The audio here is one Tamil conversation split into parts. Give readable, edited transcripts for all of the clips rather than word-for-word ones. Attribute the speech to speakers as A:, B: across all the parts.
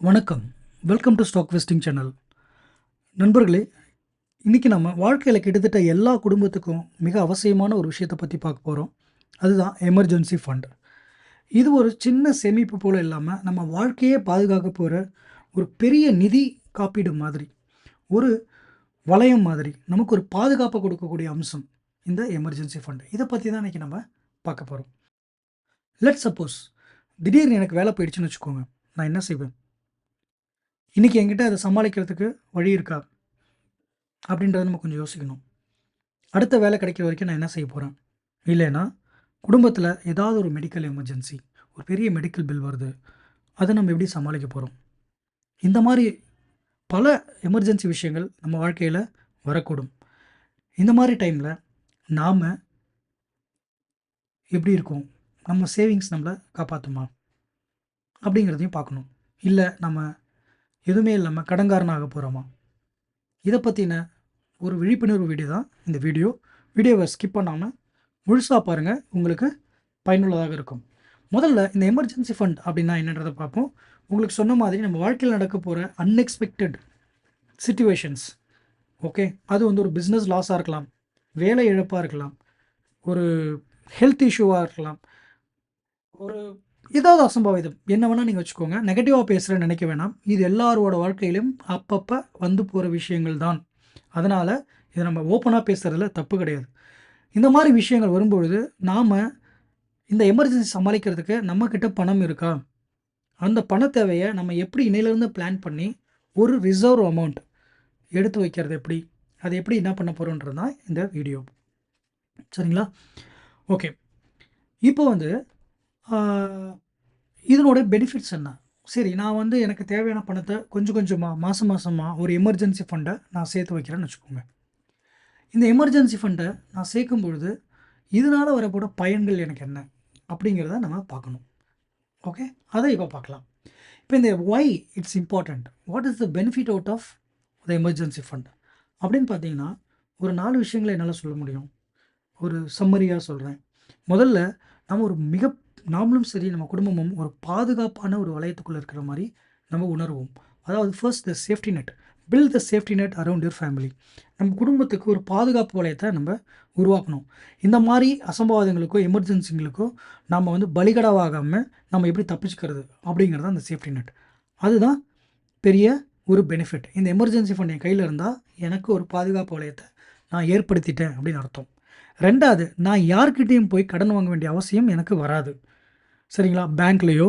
A: வணக்கம். Welcome to stock vesting channel. நண்பர்களே, இன்னைக்கு நம்ம வாழ்க்கையில கிட்டத்தட்ட எல்லா குடும்பத்துக்கும் மிக அவசியமான ஒரு விஷயத்த பத்தி பார்க்க போறோம். அதுதான் எமர்ஜென்சி ஃபண்ட். இது ஒரு சின்ன சேமிப்பு போல இல்லாம, நம்ம வாழ்க்கையே பாதுகாக்க போற ஒரு பெரிய நிதி காப்பீடு மாதிரி. ஒரு வளையம் மாதிரி. நமக்கு ஒரு பாதுகாப்ப கொடுக்கக்கூடிய அம்சம் இந்த எமர்ஜென்சி ஃபண்ட். இத பத்தி தான் இன்னைக்கு நம்ம பார்க்க போறோம். லெட்ஸ் சப்போஸ் திடீர்னு எனக்கு வேலை போயிடுச்சுன்னு வச்சுக்கோங்க. நான் என்ன செய்வேன்? இன்னைக்கு என்கிட்ட அத சமாளிக்கிறதுக்கு வழி இருக்கா? அப்படின்றத நம்ம கொஞ்சம் யோசிக்கணும். அடுத்த வேலை கிடைக்கிற வரைக்கும் நான் என்ன செய்ய போறேன்? இல்லைன்னா, குடும்பத்தில ஏதாவது ஒரு மெடிக்கல் எமர்ஜென்சி, ஒரு பெரிய மெடிக்கல் பில் வருது. அத நம்ம எப்படி சமாளிக்க போறோம்? இந்த மாரி பல எமர்ஜென்சி விஷயங்கள் நம்ம வாழ்க்கையில வரக்கூடும். இந்த மாரி டைம்ல நாம எப்படி இருக்கோம்? நம்ம சேவிங்ஸ் நம்மள காப்பாத்துமா? அப்படிங்கிறதையும் பார்க்கணும். இல்ல நம்ம எதுவுமே இல்லாம கடன்காரனா ஆக போறோமா? இத பத்தின ஒரு விழிப்புணர்வு வீடியோ தான் இந்த வீடியோ. வீடியோவ ஸ்கிப் பண்ணாம முழுசா பாருங்க. உங்களுக்கு பயனுள்ளதாக இருக்கும். முதல்ல இந்த எமர்ஜென்சி ஃபண்ட் அப்படின்னா என்னன்றத பார்ப்போம். உங்களுக்கு சொன்ன மாதிரி நம்ம வாழ்க்கையில நடக்கப் போற அன்எக்ஸ்பெக்டட் சிட்யூவேஷன்ஸ். ஓகே. அது வந்து ஒரு பிசினஸ் லாஸா இருக்கலாம். வேலை இழப்பா இருக்கலாம். ஒரு ஹெல்த் இஷ்யூவா இருக்கலாம். ஒரு ஏதாவது அசம்பாவிதம். என்ன வேணா நீங்க வச்சுக்கோங்க. நெகட்டிவா பேசுறேன்னு நினைக்க வேணாம். இது எல்லாரோட வாழ்க்கையிலும் அப்பப்ப வந்து போற விஷயங்கள் தான். அதனால இத நம்ம ஓப்பனா பேசுறதுல தப்பு கிடையாது. இந்த மாரி விஷயங்கள் வரும்பொழுது, நாம இந்த எமர்ஜென்சி சமாளிக்கிறதுக்கு நம்மகிட்ட பணம் இருக்கா? அந்த பண தேவைய நம்ம எப்படி இன்னையிலிருந்து பிளான் பண்ணி, ஒரு ரிசர்வ் அமௌண்ட் எடுத்து வைக்கிறது எப்படி? அத எப்படி என்ன பண்ண போறோம்ன்றது தான் இந்த வீடியோ. சரிங்களா? ஓகே. இப்போ வந்து ஆ இதனோட பெனிஃபிட்ஸ் என்ன? சரி, நான் வந்து எனக்கு தேவையான பணத்த கொஞ்சம் கொஞ்சமா, மாசம் மாசமா ஒரு எமர்ஜென்சி ஃபண்ட நான் சேர்த்து வைக்கிறேன்னு வச்சுக்கோங்க. இந்த எமர்ஜென்சி ஃபண்ட நான் சேர்க்கும் பொழுது, இதனால வரப்போற பயன்கள் எனக்கு என்ன? அப்படிங்கிறத நம்ம பார்க்கணும். ஓகே. அத இப்ப பார்க்கலாம். இப்ப இந்த why it's important. What is the benefit out of the emergency fund? அப்படின்னு பார்த்தீங்கன்னா, ஒரு 4 விஷயங்கள என்னால சொல்ல முடியும். ஒரு சம்மரியா சொல்றேன். முதல்ல நம்ம ஒரு நாமளும் சரி, நம்ம குடும்பமும் ஒரு பாதுகாப்பான ஒரு வளையத்துக்குள்ள இருக்கிற மாரி நம்ம உணருவோம். அதாவது first the safety net. Build the safety net around your family. நம்ம குடும்பத்துக்கு ஒரு பாதுகாப்பு வளையத்த நம்ம உருவாக்கணும். இந்த மாரி அசம்பாவிதங்களுக்கோ, எமர்ஜென்சிங்களுக்கோ நாம வந்து பலிகடாவாகாம நம்ம எப்படி தப்பிச்சுக்கிறது? அப்படிங்கிறது தான் அந்த சேஃப்டி நெட். அதுதான் பெரிய ஒரு பெனிஃபிட். இந்த எமர்ஜென்சி ஃபண்ட் என் கையில இருந்தா, எனக்கு ஒரு பாதுகாப்பு வளையத்த நான் ஏற்படுத்திட்டேன் அப்படின்னு அர்த்தம். 2வது, நான் யார்கிட்டயும் போய் கடன் வாங்க வேண்டிய அவசியம் எனக்கு வராது. சரிங்களா? பேங்க்லயோ,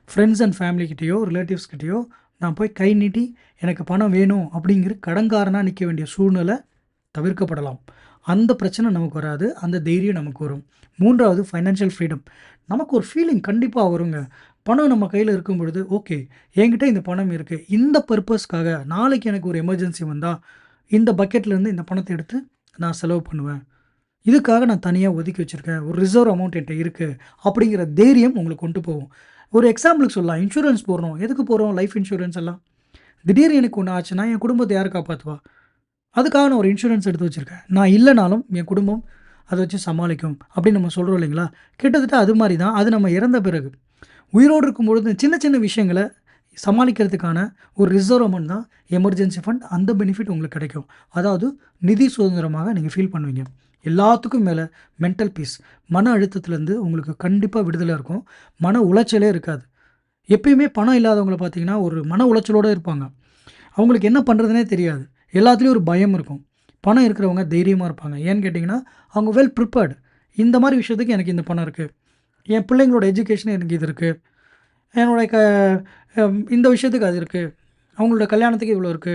A: ஃப்ரெண்ட்ஸ் அண்ட் ஃபேமிலி கிட்டயோ, ரிலேட்டிவ்ஸ் கிட்டயோ நான் போய் கை நீட்டி, எனக்கு பணம் வேணும் அப்படிங்கிற கடன்காரனா நிக்க வேண்டிய சூழ்நிலை தவிர்க்கப்படலாம். அந்த பிரச்சனை நமக்கு வராது. அந்த தைரியம் நமக்கு வரும். 3வது ஃபைனான்ஷியல் ஃப்ரீடம். நமக்கு ஒரு ஃபீலிங் கண்டிப்பா வருங்க. பணம் நம்ம கையில இருக்கும் பொழுது, ஓகே, என்கிட்ட இந்த பணம் இருக்கு. இந்த பர்ப்பஸ்க்காக நாளைக்கு எனக்கு ஒரு எமர்ஜென்சி வந்தா, இந்த பக்கெட்லேருந்து இந்த பணத்த எடுத்து நான் செலவு பண்ணுவேன். இதுக்காக நான் தனியா ஒதுக்கி வச்சிருக்கேன். ஒரு ரிசர்வ் அமௌண்ட் என்ட்ட இருக்கு. அப்படிங்கிற தைரியம் உங்கள கொண்டு போகும். ஒரு எக்ஸாம்பிளுக்கு சொல்லலாம். இன்சூரன்ஸ் போடுறோம். எதுக்கு போடுறோம்? லைஃப் இன்சூரன்ஸ் எல்லாம். திடீர்னு எனக்கு ஒண்ணு ஆச்சுன்னா, என் குடும்பத்த யாரு காப்பாத்துவா? அதுக்காக நான் ஒரு இன்சூரன்ஸ் எடுத்து வச்சிருக்கேன். நான் இல்லனாலும் என் குடும்பம் அத வச்சு சமாளிக்கும். அப்படின்னு நம்ம சொல்றோம் இல்லைங்களா? கிட்டத்தட்ட அது மாரி தான். அது நம்ம இறந்த பிறகு. உயிரோடு இருக்கும்பொழுது சின்ன சின்ன விஷயங்கள சமாளிக்கிறதுக்கான ஒரு ரிசர்வ் அமௌண்ட் தான் எமர்ஜென்சி ஃபண்ட். அந்த பெனிஃபிட் உங்களுக்கு கிடைக்கும். அதாவது நிதி சுதந்திரமாக நீங்க ஃபீல் பண்ணுவீங்க. எல்லாத்துக்கும் மேல மென்டல் பீஸ். மன அழுத்தத்திலேருந்து உங்களுக்கு கண்டிப்பா விடுதலை இருக்கும். மன உளைச்சலே இருக்காது. எப்பயுமே பணம் இல்லாதவங்கள பார்த்தீங்கன்னா, ஒரு மன உளைச்சலோட இருப்பாங்க. அவங்களுக்கு என்ன பண்ணுறதுன்னே தெரியாது. எல்லாத்துலயும் ஒரு பயம் இருக்கும். பணம் இருக்கிறவங்க தைரியமா இருப்பாங்க. ஏன்னு கேட்டிங்கன்னா, அவங்க வெல் ப்ரிப்பேர்ட். இந்த மாரி விஷயத்துக்கு எனக்கு இந்த பணம் இருக்கு. என் பிள்ளைங்களோட எஜுகேஷன் எனக்கு இது இருக்கு. என்னுடைய இந்த விஷயத்துக்கு அது இருக்கு. அவங்களோட கல்யாணத்துக்கு இவ்வளோ இருக்கு.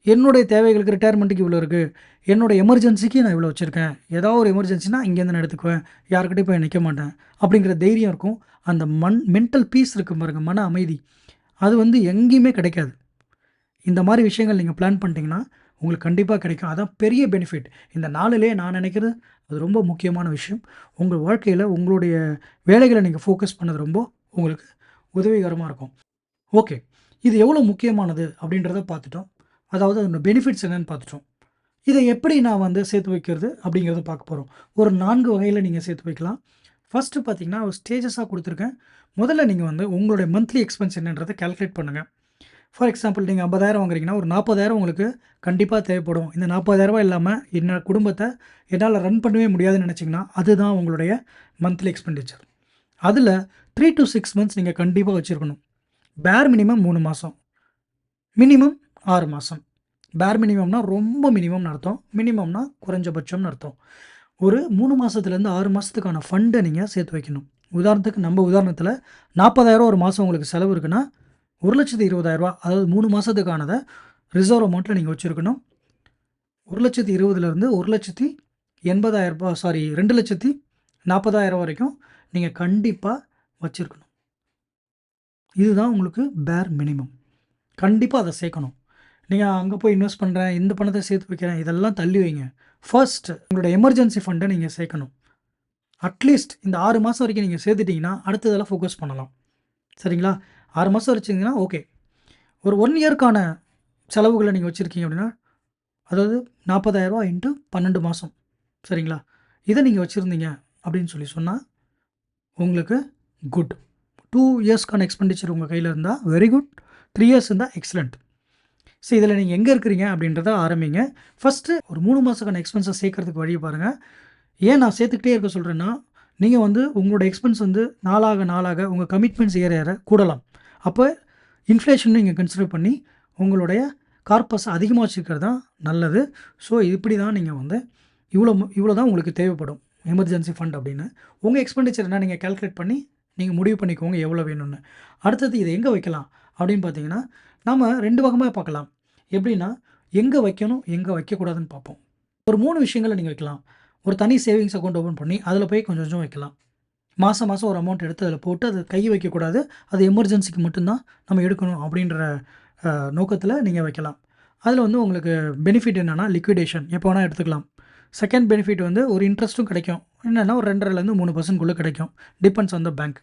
A: என்னுடைய தேவைகளுக்கு ரிட்டயர்மெண்ட்டுக்கு இவ்வளோ இருக்கு. என்னோட எமர்ஜென்சிக்கு நான் இவ்வளோ வச்சிருக்கேன். ஏதாவது ஒரு எமர்ஜென்சினா இங்கேருந்து நான் எடுத்துக்குவேன். யார்கிட்டயும் போய் நிக்க மாட்டேன். அப்படிங்கிற தைரியம் இருக்கும். அந்த மென்டல் பீஸ் இருக்கு பாருங்க. மன அமைதி. அது வந்து எங்கேயுமே கிடைக்காது. இந்த மாரி விஷயங்கள் நீங்க பிளான் பண்ணிட்டீங்கன்னா, உங்களுக்கு கண்டிப்பா கிடைக்கும். அதான் பெரிய பெனிஃபிட். இந்த 4லயே நான் நினைக்கிறது அது ரொம்ப முக்கியமான விஷயம். உங்க வாழ்க்கையில உங்களுடைய வேலைகள நீங்க ஃபோக்கஸ் பண்ணது ரொம்ப உங்களுக்கு உதவிகரமா இருக்கும். ஓகே. இது எவ்வளோ முக்கியமானது அப்படின்றத பார்த்துட்டோம். அதாவது அதோட பெனிஃபிட்ஸ் என்னன்னு பார்த்துட்டோம். இத எப்படி நான் வந்து சேர்த்து வைக்கிறது அப்படிங்கிறத பார்க்க போறோம். ஒரு 4 வகையில நீங்க சேர்த்து வைக்கலாம். ஃபர்ஸ்ட்டு பார்த்தீங்கன்னா, ஒரு ஸ்டேஜஸா குடுத்துருக்கேன். முதல்ல நீங்க வந்து உங்களுடைய மந்த்லி எக்ஸ்பென்ஸ் என்னன்றத கால்குலேட் பண்ணுங்க. ஃபார் எக்ஸாம்பிள் நீங்கள் 50,000 வாங்குறீங்கன்னா, ஒரு 40,000 உங்களுக்கு கண்டிப்பா தேவைப்படும். இந்த ரூ. 40,000 இல்லாம என்னோட குடும்பத்த என்னால ரன் பண்ணவே முடியாதுன்னு நெனச்சீங்கன்னா, அதுதான் உங்களுடைய மந்த்லி எக்ஸ்பெண்டிச்சர். அதுல 3 டூ 6 மந்த்ஸ் நீங்க கண்டிப்பா வச்சிருக்கணும். பேர் மினிமம் 3 மாசம். மினிமம் 6 மாசம். பேர் மினிமம்னா ரொம்ப மினிமம்னு அர்த்தம். மினிமம்னா குறைஞ்சபட்சம்னு அர்த்தம். ஒரு 3 மாசத்துலேருந்து 6 மாசத்துக்கான ஃபண்ட நீங்க சேர்த்து வைக்கணும். உதாரணத்துக்கு நம்ம உதாரணத்துல 40,000 ஒரு மாசம் உங்களுக்கு செலவு இருக்குன்னா, ரூ. 1,20,000 அதாவது 3 மாசத்துக்கானத ரிசர்வ் அமௌண்ட்ல நீங்க வச்சிருக்கணும். 1,20,000லேருந்து ரூ. 1,80,000 சாரி ரூ. 2,40,000 வரைக்கும் நீங்க கண்டிப்பா வச்சிருக்கணும். இதுதான் உங்களுக்கு பேர் மினிமம். கண்டிப்பா அத சேர்க்கணும். நீங்க அங்க போய் இன்வெஸ்ட் பண்றேன், இந்த பணத்த சேர்த்து வைக்கிறேன், இதெல்லாம் தள்ளி வைங்க. ஃபர்ஸ்ட் உங்களோட எமர்ஜென்சி ஃபண்ட நீங்க சேர்க்கணும். அட்லீஸ்ட் இந்த 6 மாசம் வரைக்கும் நீங்க சேர்த்துட்டீங்கன்னா, அடுத்ததெல்லாம் ஃபோக்கஸ் பண்ணலாம். சரிங்களா? 6 மாசம் வச்சிருந்தீங்கன்னா ஓகே. ஒரு 1 இயர்க்கான செலவுகள நீங்க வச்சிருக்கீங்க அப்படின்னா, அதாவது ரூ. 40,000 இன்டூ 12 மாசம். சரிங்களா? இத நீங்க வச்சிருந்தீங்க அப்படின்னு சொல்லி சொன்னா, உங்களுக்கு குட். 2 இயர்ஸ்க்கான எக்ஸ்பெண்டிச்சர் உங்க கையில இருந்தா வெரி குட். 3 இயர்ஸ் இருந்தா எக்ஸலென்ட். ஸோ இதில நீங்க எங்க இருக்கிறீங்க அப்படின்றத ஆரம்பிங்க. ஃபர்ஸ்ட்டு ஒரு 3 மாசத்துக்கான எக்ஸ்பென்ஸ சேர்க்கறதுக்கு வழிய பாருங்க. ஏன் நான் சேர்த்துக்கிட்டே இருக்க சொல்றேன்னா, நீங்க வந்து உங்களோட எக்ஸ்பென்ஸ் வந்து நாளாக நாளாக உங்க கமிட்மெண்ட்ஸ் ஏற ஏற கூடலாம். அப்ப இன்ஃப்ளேஷன் நீங்க கன்சிடர் பண்ணி உங்களுடைய கார்பஸ அதிகமா வச்சுக்கிறது தான் நல்லது. ஸோ இப்படி தான் நீங்க வந்து இவ்வளோ தான் உங்களுக்கு தேவைப்படும். எமர்ஜென்சி ஃபண்ட் அப்படின்னு. உங்க எக்ஸ்பெண்டிச்சர் என்ன நீங்க கால்குலேட் பண்ணி நீங்க முடிவு பண்ணிக்கோங்க எவ்வளோ வேணும்னு. அடுத்தது இத எங்க வைக்கலாம் அப்படின்னு பார்த்தீங்கன்னா, நாம 2 வகமா பார்க்கலாம். எப்படின்னா, எங்க வைக்கணும், எங்க வைக்கக்கூடாதுன்னு பார்ப்போம். ஒரு 3 விஷயங்கள நீங்க வைக்கலாம். ஒரு தனி சேவிங்ஸ் அக்கவுண்ட் ஓப்பன் பண்ணி, அதில போய் கொஞ்சம் கொஞ்சம் வைக்கலாம். மாசம் மாசம் ஒரு அமௌண்ட் எடுத்து அதில போட்டு, அத கை வைக்கக்கூடாது. அது எமர்ஜென்சிக்கு மட்டும் தான் நம்ம எடுக்கணும் அப்படின்ற நோக்கத்தில நீங்க வைக்கலாம். அதில வந்து உங்களுக்கு பெனிஃபிட் என்னன்னா, லிக்விடேஷன் எப்போ வேணா எடுத்துக்கலாம். செகண்ட் பெனிஃபிட் வந்து ஒரு இன்ட்ரெஸ்ட்டும் கிடைக்கும். என்னன்னா ஒரு 2.5லேருந்து 3% கிடைக்கும். Depends on the bank.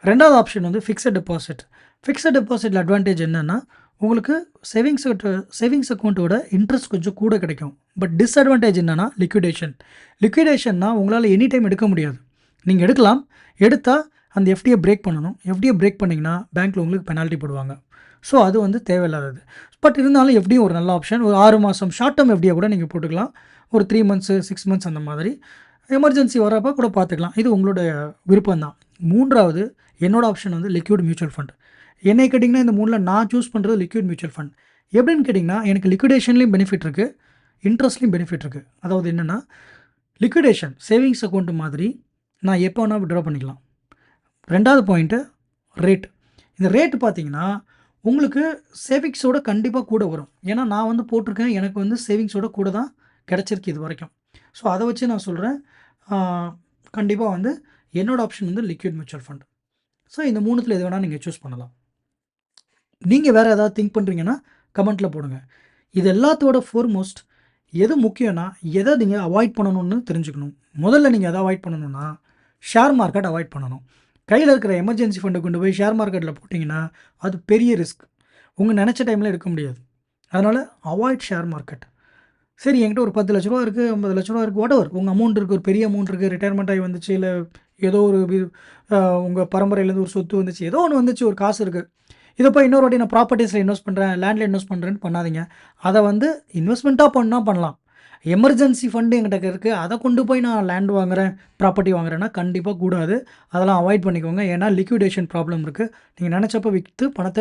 A: 2வது ஆப்ஷன் வந்து ஃபிக்ஸட் டெபாசிட். ஃபிக்ஸட் டெபாசிட்ல அட்வான்டேஜ் என்னன்னா, உங்களுக்கு சேவிங்ஸ் அக்கவுண்ட்டோட இன்ட்ரெஸ்ட் கொஞ்சம் கூட கிடைக்கும். பட் டிஸ்அட்வான்டேஜ் என்னன்னா, லிக்விடேஷன். லிக்விடேஷன்னா உங்களால எனி டைம் எடுக்க முடியாது. நீங்க எடுக்கலாம். எடுத்தா அந்த எஃப்டிய பிரேக் பண்ணணும். எஃப்டிய பிரேக் பண்ணீங்கன்னா, பேங்க்ல உங்களுக்கு பெனால்டி போடுவாங்க. ஸோ அது வந்து தேவையில்லாதது. பட் இருந்தாலும் எஃப்டியும் ஒரு நல்ல ஆப்ஷன். ஒரு 6 மாசம் ஷார்ட் டெர்ம் எஃப்டியா கூட நீங்க போட்டுக்கலாம். ஒரு 3 மந்த்ஸ், 6 மந்த்ஸ் அந்த மாதிரி. எமர்ஜென்சி வரப்ப கூட பார்த்துக்கலாம். இது உங்களுடைய விருப்பம் தான். 3வது என்னோட ஆப்ஷன் வந்து லிக்விட் மியூச்சுவல் ஃபண்ட். என்னைய கேட்டீங்கன்னா, இந்த 3ல நான் சூஸ் பண்றது லிக்விட் மியூச்சுவல் ஃபண்ட். எப்படின்னு கேட்டீங்கன்னா, எனக்கு லிக்விடேஷன்லயும் பெனிஃபிட் இருக்கு. இன்ட்ரெஸ்ட்லயும் பெனிஃபிட் இருக்கு. அதாவது என்னன்னா, லிக்விடேஷன் சேவிங்ஸ் அக்கவுண்ட் மாதிரி நான் எப்போ வேணா வித்ட்ரா பண்ணிக்கலாம். 2வது பாயிண்ட்டு ரேட். இந்த ரேட் பார்த்தீங்கன்னா, உங்களுக்கு சேவிங்ஸோட கண்டிப்பா கூட வரும். ஏன்னா நான் வந்து போட்டிருக்கேன். எனக்கு வந்து சேவிங்ஸோட கூட தான் கிடைச்சிருக்கு இதுவரைக்கும். ஸோ அத வச்சு நான் சொல்றேன். ஆ கண்டிப்பா வந்து என்னோட ஆப்ஷன் வந்து லிக்விட் மியூச்சுவல் ஃபண்ட். ஸோ இந்த 3த்துல எது வேணா நீங்க சூஸ் பண்ணலாம். நீங்க வேற ஏதாவது திங்க் பண்றீங்கன்னா, கமெண்ட்ல போடுங்க. இது எல்லாத்தோட ஃபோர்மோஸ்ட் எது முக்கியம்னா, எத நீங்க அவாய்ட் பண்ணணும்னு தெரிஞ்சுக்கணும். முதல்ல நீங்க எத அவாய்ட் பண்ணணும்னா, ஷேர் மார்க்கெட் அவாய்ட் பண்ணணும். கையில இருக்கிற எமர்ஜென்சி ஃபண்ட கொண்டு போய் ஷேர் மார்க்கெட்ல போட்டீங்கன்னா, அது பெரிய ரிஸ்க். உங்க நெனச்ச டைம்ல எடுக்க முடியாது. அதனால அவாய்ட் ஷேர் மார்க்கெட். சரி என்கிட்ட ஒரு ரூ. 10,00,000 இருக்கு, ரூ. 50,00,000 இருக்கு, வாட்டெவர் உங்க அமௌண்ட் இருக்கு, ஒரு பெரிய அமௌண்ட் இருக்கு, ரிட்டயர்மென்ட் ஆகி வந்துச்சு, இல்ல ஏதோ ஒரு உங்க பரம்பரையிலேருந்து ஒரு சொத்து வந்துச்சு, ஏதோ ஒண்ணு வந்துச்சு, ஒரு காசு இருக்கு. இத போய் இன்னொரு வாட்டி நான் ப்ராப்பர்ட்டீஸ்ல இன்வெஸ்ட் பண்றேன், லேண்ட்ல இன்வெஸ்ட் பண்றேன்னு பண்ணாதீங்க. அத வந்து இன்வெஸ்ட்மென்ட்டா பண்ணா பண்ணலாம். எமர்ஜென்சி ஃபண்ட் என்கிட்ட இருக்கு. அத கொண்டு போய் நான் லேண்ட் வாங்குறேன், ப்ராப்பர்ட்டி வாங்குறேன்னா கண்டிப்பா கூடாது. அதெல்லாம் அவாய்ட் பண்ணிக்கோங்க. ஏன்னா லிக்விடேஷன் ப்ராப்ளம் இருக்கு. நீங்க நெனச்சப்ப வித்து பணத்த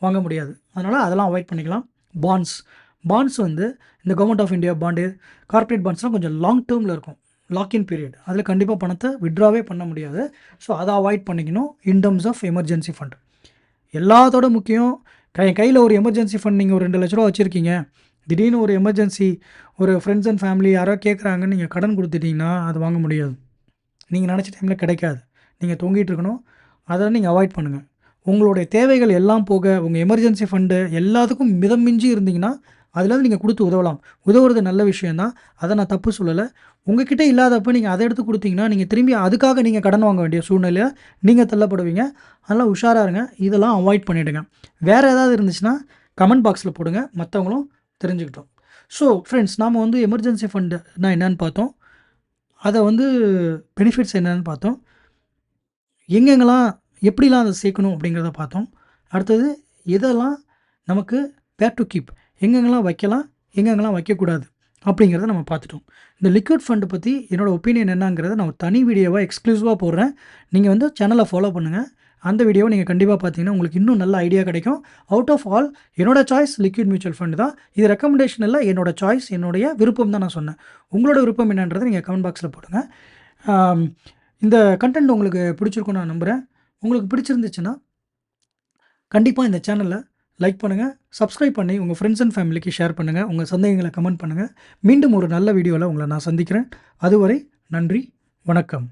A: வாங்க முடியாது. அதனால அதெல்லாம் அவாய்ட் பண்ணிக்கலாம். பாண்ட்ஸ். பாண்ட்ஸ் வந்து இந்த government of India bond, corporate பாண்ட்ஸ்லாம் கொஞ்சம் லாங் டெர்ம்ல இருக்கும். Lock in period. அதில கண்டிப்பா பணத்த வித்ட்ராவே பண்ண முடியாது. ஸோ அத அவாய்ட் பண்ணிக்கணும். In terms of emergency fund. எல்லாத்தோட முக்கியம் கையில ஒரு எமர்ஜென்சி ஃபண்ட் நீங்க ஒரு ரூ. 2,00,000 வச்சிருக்கீங்க. திடீர்னு ஒரு எமர்ஜென்சி ஒரு ஃப்ரெண்ட்ஸ் அண்ட் ஃபேமிலி யாரோ கேட்குறாங்கன்னு நீங்க கடன் குடுத்துட்டீங்கன்னா, அது வாங்க முடியாது. நீங்க நெனச்ச டைம்ல கிடைக்காது. நீங்க தொங்கிட்டு இருக்கணும். அத நீங்க அவாய்ட் பண்ணுங்க. உங்களுடைய தேவைகள் எல்லாம் போக, உங்க எமர்ஜென்சி ஃபண்டு எல்லாத்துக்கும் மிதம் மிஞ்சி இருந்தீங்கன்னா, அதுலேருந்து நீங்க குடுத்து உதவலாம். உதவுறது நல்ல விஷயம் தான். அத நான் தப்பு சொல்லல. உங்ககிட்ட இல்லாதப்ப நீங்க அத எடுத்து குடுத்தீங்கன்னா, நீங்க திரும்பி அதுக்காக நீங்க கடன் வாங்க வேண்டிய சூழ்நிலையில நீங்க தள்ளப்படுவீங்க. அதனால உஷாரா இருங்க. இதெல்லாம் அவாய்ட் பண்ணிடுங்க. வேற ஏதாவது இருந்துச்சுன்னா, கமெண்ட் பாக்ஸ்ல போடுங்க. மத்தவங்களும் தெரிஞ்சுக்கிட்டும். ஸோ ஃப்ரெண்ட்ஸ் நாம வந்து எமர்ஜென்சி ஃபண்டுனா என்னன்னு பார்த்தோம். அத வந்து பெனிஃபிட்ஸ் என்னன்னு பார்த்தோம். எங்கெங்கலாம் எப்படிலாம் அத சேர்க்கணும் அப்படிங்கிறத பார்த்தோம். அடுத்தது எதெல்லாம் நமக்கு வேர் டு கீப், எங்கெங்கெல்லாம் வைக்கலாம், எங்கெங்கெல்லாம் வைக்கக்கூடாது அப்படிங்கிறத நம்ம பார்த்துட்டோம். இந்த லிக்விட் ஃபண்ட் பற்றி என்னோட ஒப்பீனியன் என்னங்கிறத நான் ஒரு தனி வீடியோவாக எக்ஸ்க்ளூசிவாக போடுறேன். நீங்கள் வந்து சேனலை ஃபாலோ பண்ணுங்கள். அந்த வீடியோவை நீங்கள் கண்டிப்பாக பார்த்தீங்கன்னா உங்களுக்கு இன்னும் நல்ல ஐடியா கிடைக்கும். அவுட் ஆஃப் ஆல் என்னோட சாய்ஸ் லிக்விட் மியூச்சுவல் ஃபண்ட் தான். இது ரெக்கமெண்டேஷன் இல்லை, என்னோட சாய்ஸ், என்னுடைய விருப்பம் தான் நான் சொன்னேன். உங்களோட விருப்பம் என்னன்றதை நீங்கள் கமெண்ட் பாக்ஸில் போடுங்க. இந்த கண்டென்ட் உங்களுக்கு பிடிச்சிருக்கும்னு நான் நம்புகிறேன். உங்களுக்கு பிடிச்சிருந்துச்சுன்னா கண்டிப்பாக இந்த சேனலை லைக் பண்ணுங்கள், சப்ஸ்கிரைப் பண்ணி உங்கள் ஃப்ரெண்ட்ஸ் அண்ட் ஃபேமிலிக்கு ஷேர் பண்ணுங்கள், உங்கள் சந்தேகங்களை கமெண்ட் பண்ணுங்கள். மீண்டும் ஒரு நல்ல வீடியோவில் உங்களை நான் சந்திக்கிறேன். அதுவரை நன்றி, வணக்கம்.